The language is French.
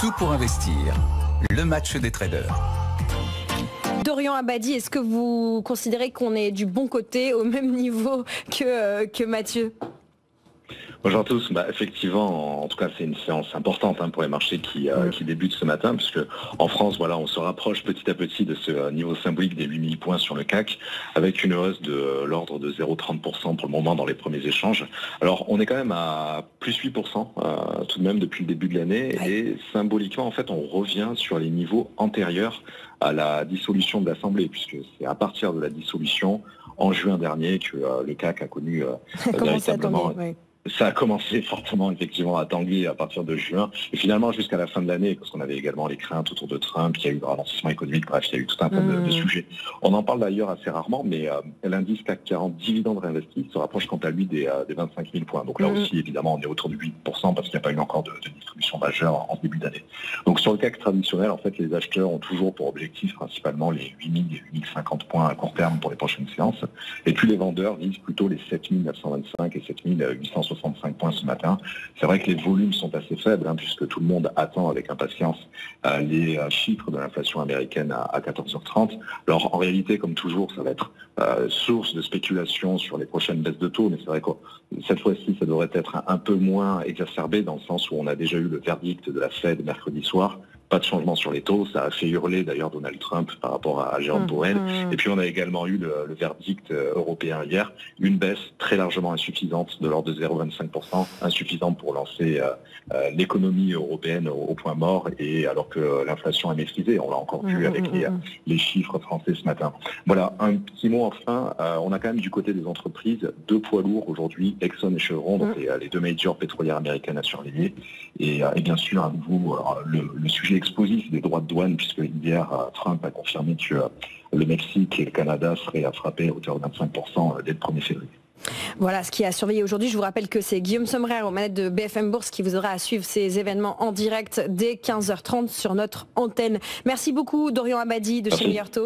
Tout pour investir. Le match des traders. Dorian Abadi, est-ce que vous considérez qu'on est du bon côté, au même niveau que Mathieu ? Bonjour à tous. Effectivement, en tout cas, c'est une séance importante pour les marchés qui débutent ce matin, puisque en France, on se rapproche petit à petit de ce niveau symbolique des 8000 points sur le CAC, avec une hausse de l'ordre de 0,30% pour le moment dans les premiers échanges. Alors, on est quand même à plus 8% tout de même depuis le début de l'année, et symboliquement, en fait, on revient sur les niveaux antérieurs à la dissolution de l'Assemblée, puisque c'est à partir de la dissolution en juin dernier que le CAC a connu véritablement... Ça a commencé fortement effectivement à tanguer à partir de juin et finalement jusqu'à la fin de l'année, parce qu'on avait également les craintes autour de Trump, il y a eu le ralentissement économique, bref, il y a eu tout un tas de sujets. On en parle d'ailleurs assez rarement, mais l'indice CAC 40 dividendes réinvestis se rapproche quant à lui des 25 000 points. Donc là aussi, évidemment, on est autour de 8% parce qu'il n'y a pas eu encore de distribution majeure en début d'année. Donc sur le CAC traditionnel, en fait, les acheteurs ont toujours pour objectif principalement les 8000 et 8050 points à court terme pour les prochaines séances. Et puis les vendeurs visent plutôt les 7925 et 7865 points ce matin. C'est vrai que les volumes sont assez faibles, puisque tout le monde attend avec impatience les chiffres de l'inflation américaine à 14h30. Alors en réalité, comme toujours, ça va être source de spéculation sur les prochaines baisses de taux, mais c'est vrai que cette fois-ci, ça devrait être un peu moins exacerbé, dans le sens où on a déjà eu le verdict de la Fed mercredi soir. Pas de changement sur les taux, ça a fait hurler d'ailleurs Donald Trump par rapport à Jérôme Powell. Et puis on a également eu le verdict européen hier, une baisse très largement insuffisante de l'ordre de 0,25%, insuffisante pour lancer l'économie européenne au point mort, et alors que l'inflation est maîtrisée, on l'a encore vu avec les chiffres français ce matin. Voilà, un petit mot enfin, on a quand même du côté des entreprises deux poids lourds aujourd'hui, Exxon et Chevron, donc les deux majors pétrolières américaines à surveiller, et bien sûr à nouveau le sujet explosif des droits de douane, puisque hier Trump a confirmé que le Mexique et le Canada seraient à frapper à hauteur de 25% dès le 1er février. Voilà ce qui a surveillé aujourd'hui. Je vous rappelle que c'est Guillaume Sommerer aux manettes de BFM Bourse qui vous aura à suivre ces événements en direct dès 15h30 sur notre antenne. Merci beaucoup Dorian Abadi de chez Meilleur Taux.